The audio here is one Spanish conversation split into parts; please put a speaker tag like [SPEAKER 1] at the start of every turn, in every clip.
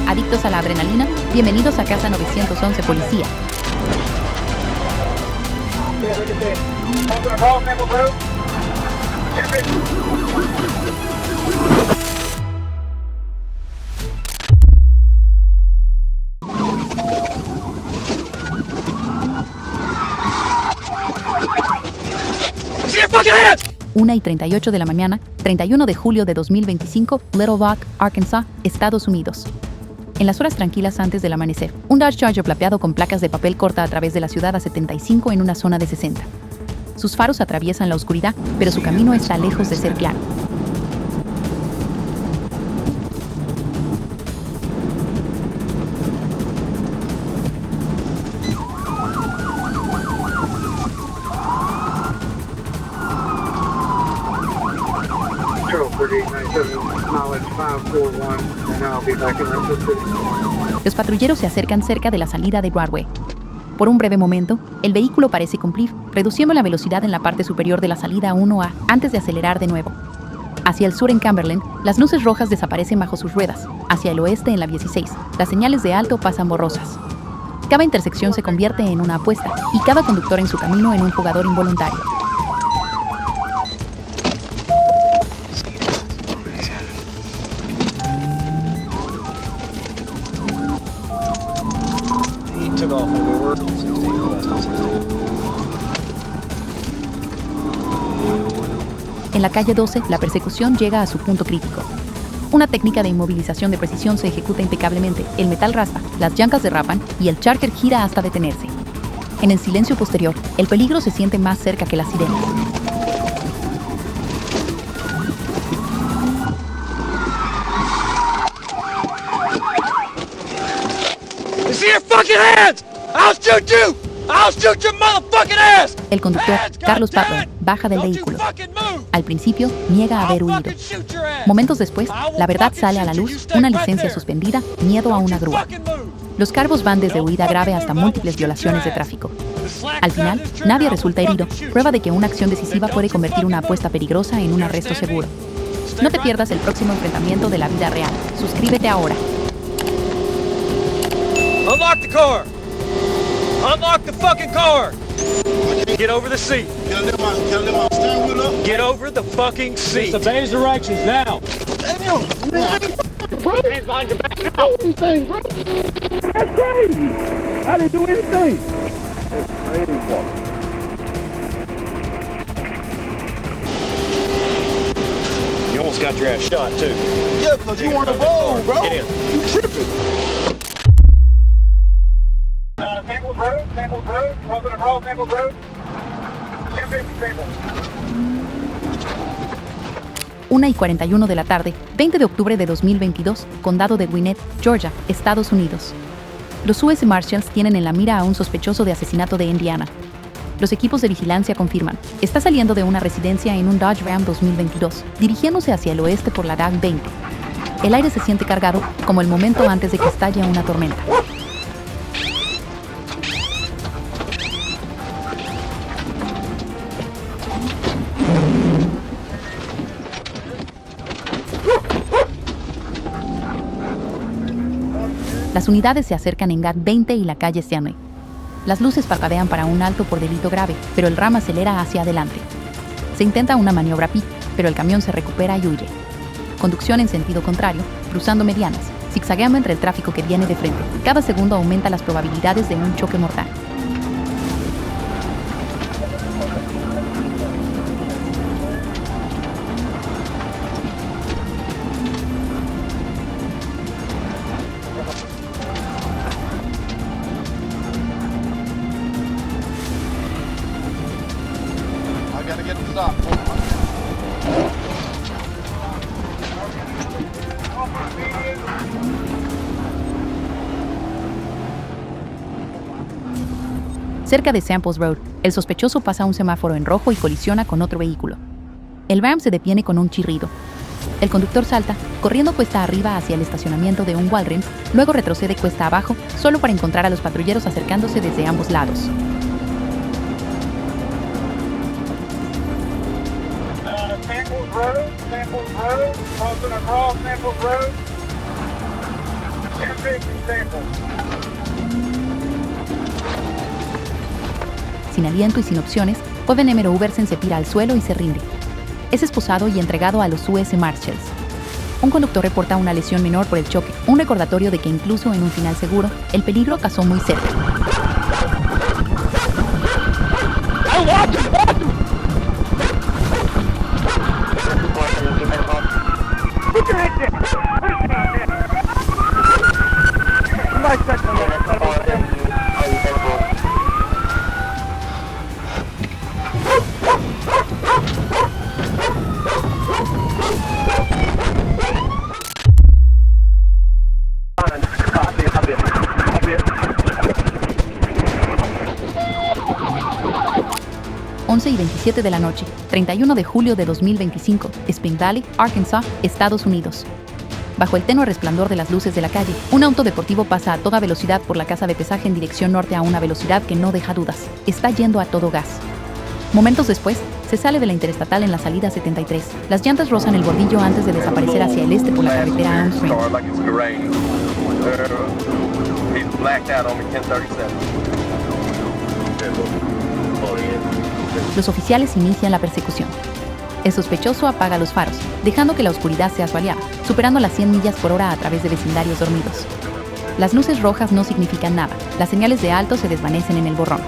[SPEAKER 1] Adictos a la adrenalina, bienvenidos a Casa 911 Policía. Una y 38 de la mañana, 31 de julio de 2025, Little Rock, Arkansas, Estados Unidos. En las horas tranquilas antes del amanecer, un Dodge Charger plateado con placas de papel corta a través de la ciudad a 75 en una zona de 60. Sus faros atraviesan la oscuridad, pero su camino está lejos de ser claro. Los patrulleros se acercan cerca de la salida de Broadway. Por un breve momento, el vehículo parece cumplir, reduciendo la velocidad en la parte superior de la salida 1A antes de acelerar de nuevo. Hacia el sur en Cumberland, las luces rojas desaparecen bajo sus ruedas. Hacia el oeste en la 16, las señales de alto pasan borrosas. Cada intersección se convierte en una apuesta, y cada conductor en su camino en un jugador involuntario. En la calle 12, la persecución llega a su punto crítico. Una técnica de inmovilización de precisión se ejecuta impecablemente, el metal raspa, las llantas derrapan y el Charger gira hasta detenerse. En el silencio posterior, el peligro se siente más cerca que las sirenas. El conductor, Carlos Patton, baja del vehículo. Al principio, niega haber huido. Momentos después, la verdad sale a la luz, una licencia suspendida, miedo a una grúa. Los cargos van desde huida grave hasta múltiples violaciones de tráfico. Al final, nadie resulta herido, prueba de que una acción decisiva puede convertir una apuesta peligrosa en un arresto seguro. No te pierdas el próximo enfrentamiento de la vida real. Suscríbete ahora.
[SPEAKER 2] Unlock the car! Unlock the fucking car! Get over the seat. Get over the fucking seat.
[SPEAKER 3] Just obey directions now.
[SPEAKER 4] Damn, man. Hands behind your back now. Anything, bro. That's crazy. I didn't do anything. That's crazy, bro.
[SPEAKER 2] You almost got your ass shot, too.
[SPEAKER 4] Yeah, because you on the road, bro.
[SPEAKER 2] Get in.
[SPEAKER 4] You tripping.
[SPEAKER 5] Maple Road, President Road, Maple Road. 1050
[SPEAKER 1] 1 y 41 de la tarde, 20 de octubre de 2022, Condado de Gwinnett, Georgia, Estados Unidos. Los US Marshals tienen en la mira a un sospechoso de asesinato de Indiana. Los equipos de vigilancia confirman, está saliendo de una residencia en un Dodge Ram 2022, dirigiéndose hacia el oeste por la DAG 20. El aire se siente cargado, como el momento antes de que estalle una tormenta. Las unidades se acercan en GAT 20 y la calle Stanley. Las luces parpadean para un alto por delito grave, pero el Ram acelera hacia adelante. Se intenta una maniobra pi, pero el camión se recupera y huye. Conducción en sentido contrario, cruzando medianas, zigzagueando entre el tráfico que viene de frente. Cada segundo aumenta las probabilidades de un choque mortal. Cerca de Samples Road, el sospechoso pasa un semáforo en rojo y colisiona con otro vehículo. El Ram se detiene con un chirrido. El conductor salta, corriendo cuesta arriba hacia el estacionamiento de un Walgreens, luego retrocede cuesta abajo, solo para encontrar a los patrulleros acercándose desde ambos lados. Sin aliento y sin opciones, joven Emero Ubersen se tira al suelo y se rinde. Es esposado y entregado a los US Marshals. Un conductor reporta una lesión menor por el choque, un recordatorio de que incluso en un final seguro, el peligro pasó muy cerca. Y 27 de la noche, 31 de julio de 2025, Spring Valley, Arkansas, Estados Unidos. Bajo el tenue resplandor de las luces de la calle, un auto deportivo pasa a toda velocidad por la casa de pesaje en dirección norte a una velocidad que no deja dudas. Está yendo a todo gas. Momentos después, se sale de la interestatal en la salida 73. Las llantas rozan el bordillo antes de desaparecer hacia el este por la carretera Armstrong. Los oficiales inician la persecución. El sospechoso apaga los faros, dejando que la oscuridad sea su aliada, superando las 100 millas por hora a través de vecindarios dormidos. Las luces rojas no significan nada, las señales de alto se desvanecen en el borrón.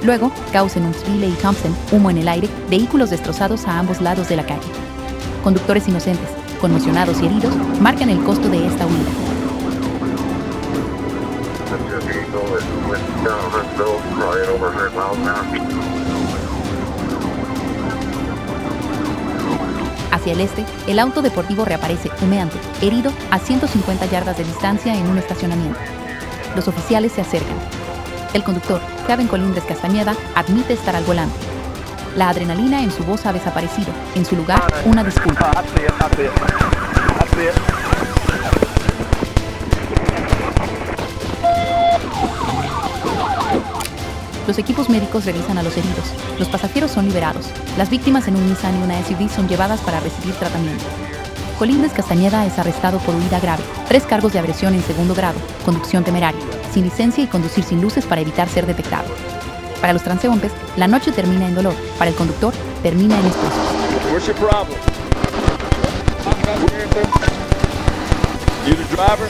[SPEAKER 1] Luego, caos en Huntsville y Thompson, humo en el aire, vehículos destrozados a ambos lados de la calle. Conductores inocentes, conmocionados y heridos, marcan el costo de esta huida. Hacia el este, el auto deportivo reaparece, humeante, herido, a 150 yardas de distancia en un estacionamiento. Los oficiales se acercan. El conductor, Kevin Colindres Castañeda, admite estar al volante. La adrenalina en su voz ha desaparecido. En su lugar, una disculpa. Los equipos médicos revisan a los heridos. Los pasajeros son liberados. Las víctimas en un Nissan y una SUV son llevadas para recibir tratamiento. Colindres Castañeda es arrestado por huida grave, 3 cargos de agresión en segundo grado, conducción temeraria, sin licencia y conducir sin luces para evitar ser detectado. Para los transeúntes, la noche termina en dolor. Para el conductor, termina en esposos.
[SPEAKER 2] What's your problem? You the driver?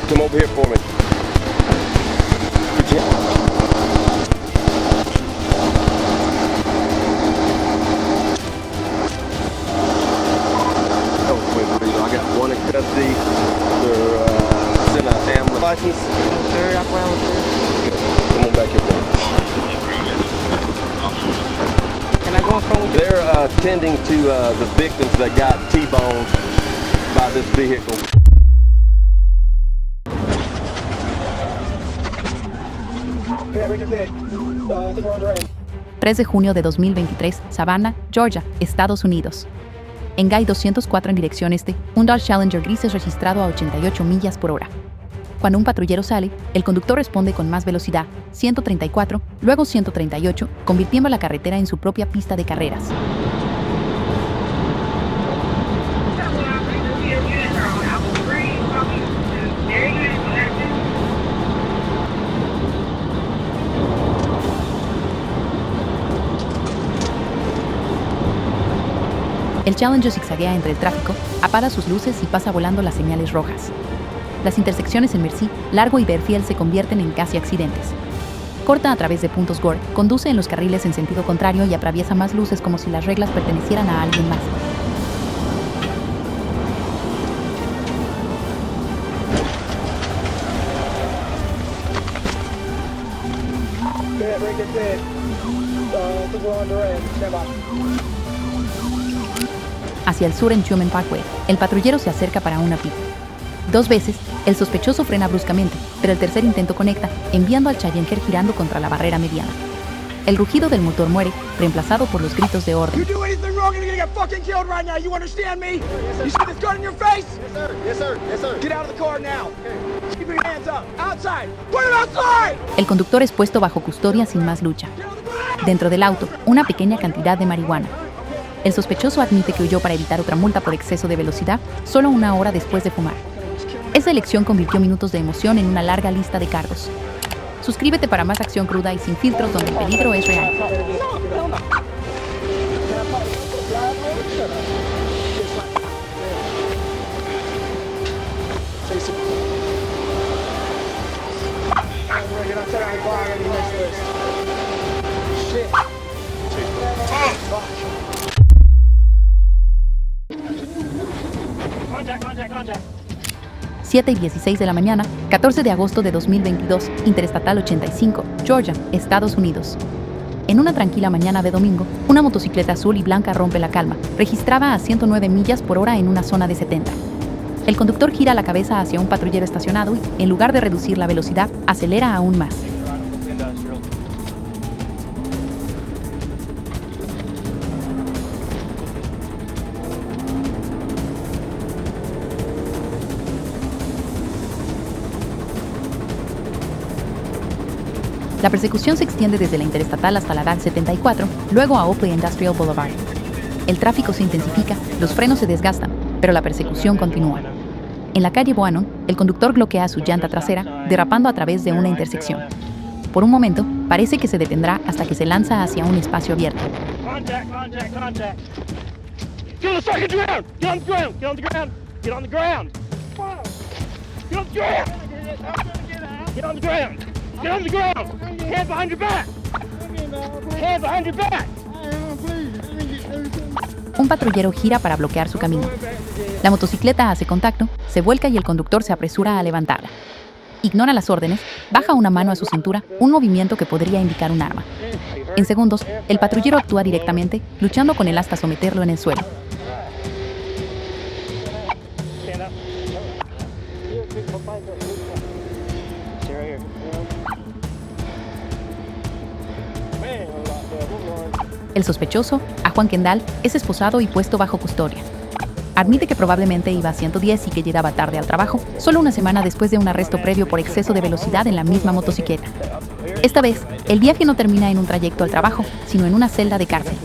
[SPEAKER 2] Come over here for me. I got one in custody. They're sent an ambulance license. Come on back here.
[SPEAKER 5] Can I go in front with you?
[SPEAKER 2] They're attending to the victims that got T-boned by this vehicle.
[SPEAKER 1] 3 de junio de 2023, Savannah, Georgia, Estados Unidos. En Guy 204 en dirección este, un Dodge Challenger gris es registrado a 88 millas por hora. Cuando un patrullero sale, el conductor responde con más velocidad, 134, luego 138, convirtiendo la carretera en su propia pista de carreras. El Challenger zigzaguea entre el tráfico, apaga sus luces y pasa volando las señales rojas. Las intersecciones en Mercy, Largo y Fairfield se convierten en casi accidentes. Corta a través de puntos Gore, conduce en los carriles en sentido contrario y atraviesa más luces como si las reglas pertenecieran a alguien más. Hacia el sur en Truman Parkway, el patrullero se acerca para una pit. 2 veces, el sospechoso frena bruscamente, pero el tercer intento conecta, enviando al Challenger girando contra la barrera mediana. El rugido del motor muere, reemplazado por los gritos de orden. El conductor es puesto bajo custodia sin más lucha. Dentro del auto, una pequeña cantidad de marihuana. El sospechoso admite que huyó para evitar otra multa por exceso de velocidad, solo 1 hora después de fumar. Esa elección convirtió minutos de emoción en una larga lista de cargos. Suscríbete para más acción cruda y sin filtros donde el peligro es real.
[SPEAKER 5] Contact.
[SPEAKER 1] 7:16 de la mañana, 14 de agosto de 2022, Interestatal 85, Georgia, Estados Unidos. En una tranquila mañana de domingo, una motocicleta azul y blanca rompe la calma, registrada a 109 millas por hora en una zona de 70. El conductor gira la cabeza hacia un patrullero estacionado y, en lugar de reducir la velocidad, acelera aún más. La persecución se extiende desde la Interestatal hasta la DAG 74, luego a Oakley Industrial Boulevard. El tráfico se intensifica, los frenos se desgastan, pero la persecución continúa. En la calle Bohannon, el conductor bloquea su llanta trasera, derrapando a través de una intersección. Por un momento, parece que se detendrá hasta que se lanza hacia un espacio abierto.
[SPEAKER 5] Contact. Get on the fucking ground! Get on the ground! Get on the ground! Get on the ground! Get on the ground! Get on the ground! Get on the ground! Hands behind your back! Hands behind your back!
[SPEAKER 1] Un patrullero gira para bloquear su camino. La motocicleta hace contacto, se vuelca y el conductor se apresura a levantarla. Ignora las órdenes, baja una mano a su cintura, un movimiento que podría indicar un arma. En segundos, el patrullero actúa directamente, luchando con él hasta someterlo en el suelo. El sospechoso, a Juan Kendall, es esposado y puesto bajo custodia. Admite que probablemente iba a 110 y que llegaba tarde al trabajo, solo una semana después de un arresto previo por exceso de velocidad en la misma motocicleta. Esta vez, el viaje no termina en un trayecto al trabajo, sino en una celda de cárcel.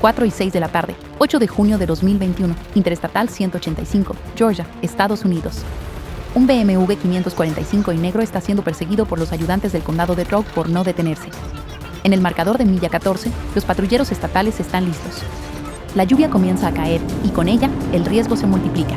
[SPEAKER 1] Cuatro y 6 de la tarde, 8 de junio de 2021, Interestatal 185, Georgia, Estados Unidos. Un BMW 545 y negro está siendo perseguido por los ayudantes del condado de Rogue por no detenerse. En el marcador de milla 14, los patrulleros estatales están listos. La lluvia comienza a caer y con ella, el riesgo se multiplica.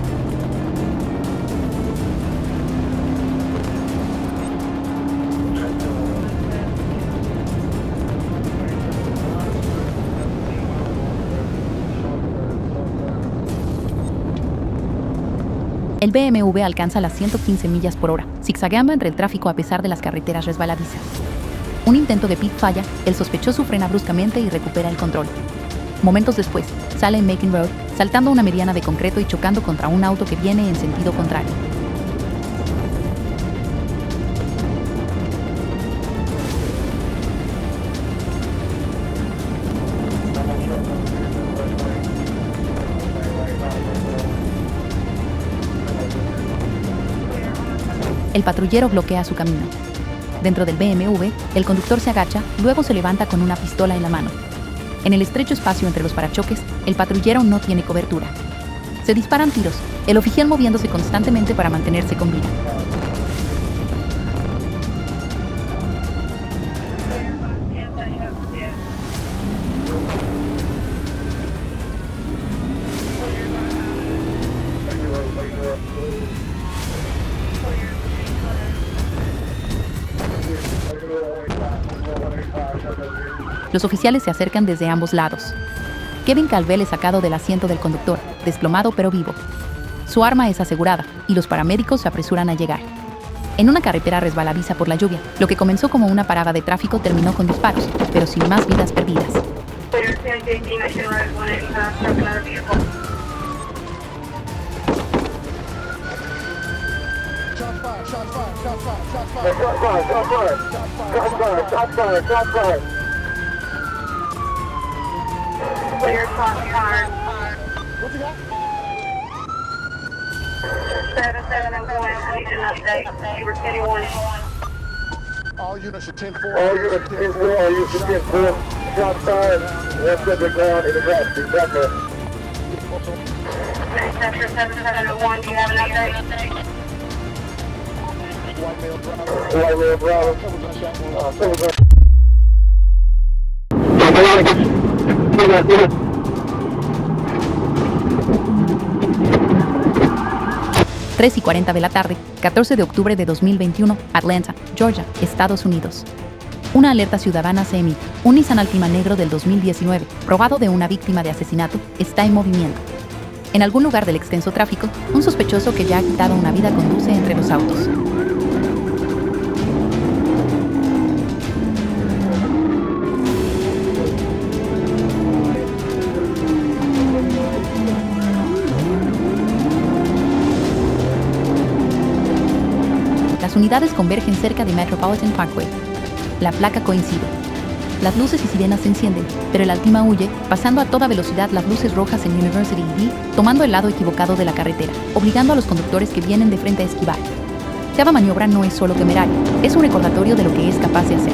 [SPEAKER 1] El BMW alcanza las 115 millas por hora, zigzagueando entre el tráfico a pesar de las carreteras resbaladizas. Un intento de pit falla, el sospechoso frena bruscamente y recupera el control. Momentos después, sale en Macon Road, saltando una mediana de concreto y chocando contra un auto que viene en sentido contrario. El patrullero bloquea su camino. Dentro del BMW, el conductor se agacha, luego se levanta con una pistola en la mano. En el estrecho espacio entre los parachoques, el patrullero no tiene cobertura. Se disparan tiros, el oficial moviéndose constantemente para mantenerse con vida. Los oficiales se acercan desde ambos lados. Kevin Calvel es sacado del asiento del conductor, desplomado pero vivo. Su arma es asegurada y los paramédicos se apresuran a llegar. En una carretera resbaladiza por la lluvia, lo que comenzó como una parada de tráfico terminó con disparos, pero sin más vidas perdidas.
[SPEAKER 3] Clear top car. 7701, I need an update. We're getting one.
[SPEAKER 4] All units at 10-4.
[SPEAKER 6] All units 10-4, all units 10-4. Shots fired. One subject down in the grass. Exactly.
[SPEAKER 3] Sector 7701, do you have an update?
[SPEAKER 4] White male driver.
[SPEAKER 6] White male driver. Someone's got
[SPEAKER 1] 3:40 de la tarde, 14 de octubre de 2021, Atlanta, Georgia, Estados Unidos. Una alerta ciudadana se emite. Un Nissan Altima negro del 2019, robado de una víctima de asesinato, está en movimiento. En algún lugar del extenso tráfico, un sospechoso que ya ha quitado una vida conduce entre los autos. Las unidades convergen cerca de Metropolitan Parkway. La placa coincide. Las luces y sirenas se encienden, pero el Altima huye, pasando a toda velocidad las luces rojas en University D, tomando el lado equivocado de la carretera, obligando a los conductores que vienen de frente a esquivar. Cada maniobra no es solo temeraria, es un recordatorio de lo que es capaz de hacer.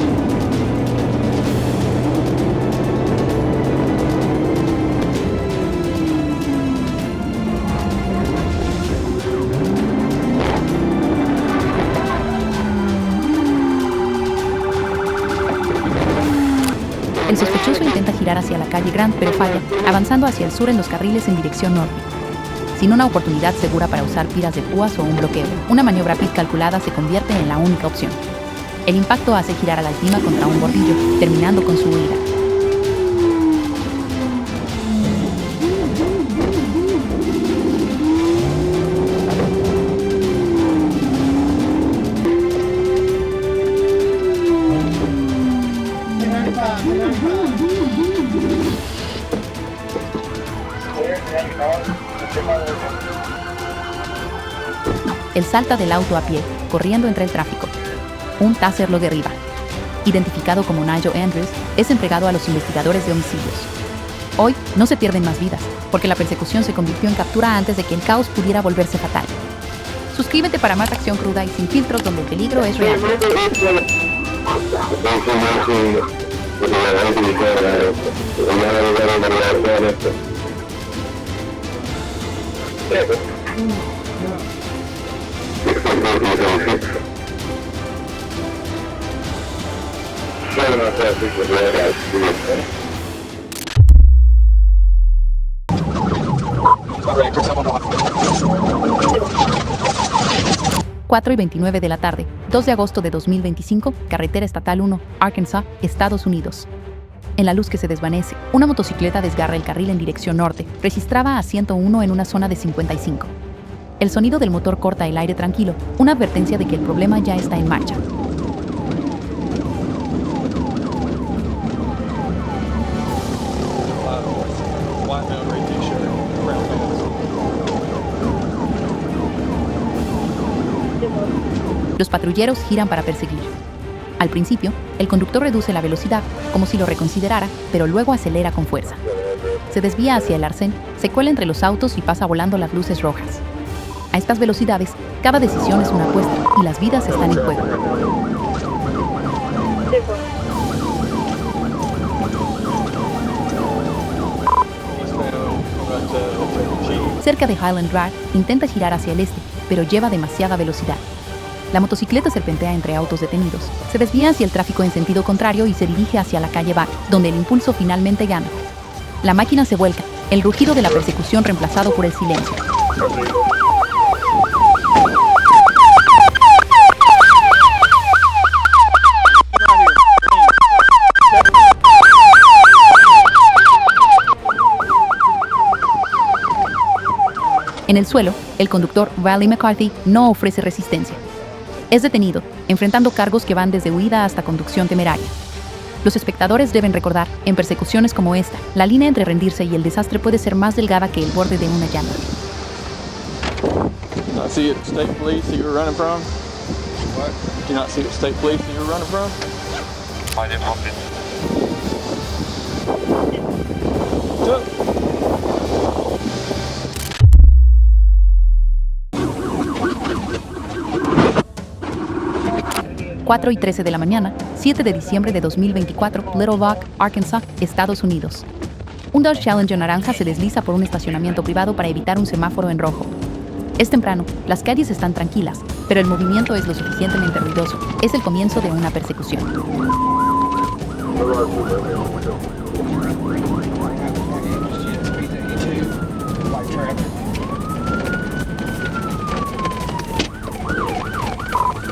[SPEAKER 1] El sospechoso intenta girar hacia la calle Grant, pero falla, avanzando hacia el sur en los carriles en dirección norte. Sin una oportunidad segura para usar tiras de púas o un bloqueo, una maniobra pit calculada se convierte en la única opción. El impacto hace girar al Altima contra un bordillo, terminando con su huida. Él salta del auto a pie, corriendo entre el tráfico. Un taser lo derriba. Identificado como Nigel Andrews, es entregado a los investigadores de homicidios. Hoy no se pierden más vidas, porque la persecución se convirtió en captura antes de que el caos pudiera volverse fatal. Suscríbete para más acción cruda y sin filtros donde el peligro es real. Cuatro y 29 de la tarde, 2 de agosto de 2025, carretera estatal 1, Arkansas, Estados Unidos. En la luz que se desvanece, una motocicleta desgarra el carril en dirección norte, registraba a 101 en una zona de 55. El sonido del motor corta el aire tranquilo, una advertencia de que el problema ya está en marcha. Los patrulleros giran para perseguir. Al principio, el conductor reduce la velocidad, como si lo reconsiderara, pero luego acelera con fuerza. Se desvía hacia el arcén, se cuela entre los autos y pasa volando las luces rojas. A estas velocidades, cada decisión es una apuesta y las vidas están en juego. Cerca de Highland Drive, intenta girar hacia el este, pero lleva demasiada velocidad. La motocicleta serpentea entre autos detenidos, se desvía hacia el tráfico en sentido contrario y se dirige hacia la calle Back, donde el impulso finalmente gana. La máquina se vuelca, el rugido de la persecución reemplazado por el silencio. En el suelo, el conductor Riley McCarthy no ofrece resistencia. Es detenido, enfrentando cargos que van desde huida hasta conducción temeraria. Los espectadores deben recordar, en persecuciones como esta, la línea entre rendirse y el desastre puede ser más delgada que el borde de una llanta.
[SPEAKER 7] I see it, state police that you were running from.
[SPEAKER 2] Did you not see the state police that you were running from?
[SPEAKER 6] I didn't want it.
[SPEAKER 1] 4:13 de la mañana, 7 de diciembre de 2024, Little Rock, Arkansas, Estados Unidos. Un Dodge Challenger naranja se desliza por un estacionamiento privado para evitar un semáforo en rojo. Es temprano, las calles están tranquilas, pero el movimiento es lo suficientemente ruidoso. Es el comienzo de una persecución.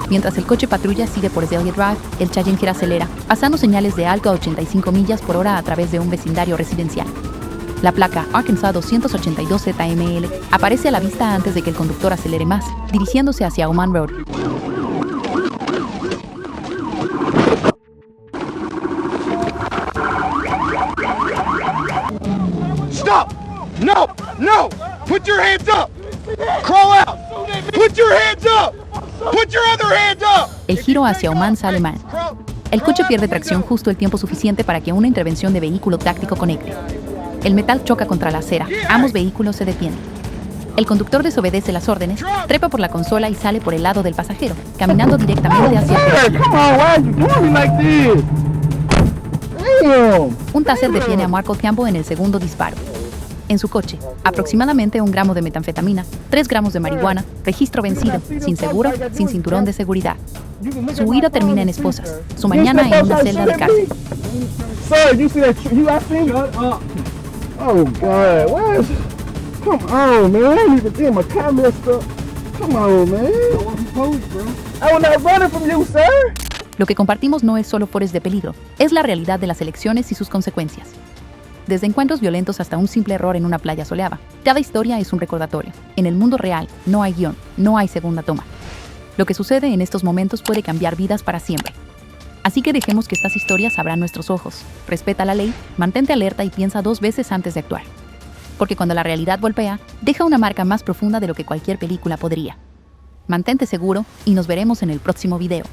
[SPEAKER 1] Mientras el coche patrulla sigue por Azalea Drive, el Challenger acelera, pasando señales de alto a 85 millas por hora a través de un vecindario residencial. La placa Arkansas 282 ZML aparece a la vista antes de que el conductor acelere más, dirigiéndose hacia Oman Road.
[SPEAKER 5] Stop! No! No! Put your hands up! Crawl out! Put your hands up! Put your other hand up!
[SPEAKER 1] El giro hacia Oman sale mal. El coche pierde tracción justo el tiempo suficiente para que una intervención de vehículo táctico conecte. El metal choca contra la acera. Ambos vehículos se detienen. El conductor desobedece las órdenes, trepa por la consola y sale por el lado del pasajero, caminando directamente hacia el
[SPEAKER 4] Hey, come on, why you doing me like this? Damn.
[SPEAKER 1] Un taser detiene a Marco Campbell en el segundo disparo. En su coche, aproximadamente 1 gramo de metanfetamina, 3 gramos de marihuana, registro vencido, sin seguro, sin cinturón de seguridad. Su huida termina en esposas, su mañana en una celda de cárcel.
[SPEAKER 4] Sir, you see that? I seen it. Oh God, what is? Come on, man. I need to get my car messed up. Come on, man. I was not running from you, sir.
[SPEAKER 1] Lo que compartimos no es solo fores de peligro, es la realidad de las elecciones y sus consecuencias. Desde encuentros violentos hasta un simple error en una playa soleada, cada historia es un recordatorio. En el mundo real no hay guión, no hay segunda toma. Lo que sucede en estos momentos puede cambiar vidas para siempre. Así que dejemos que estas historias abran nuestros ojos. Respeta la ley, mantente alerta y piensa 2 veces antes de actuar. Porque cuando la realidad golpea, deja una marca más profunda de lo que cualquier película podría. Mantente seguro y nos veremos en el próximo video.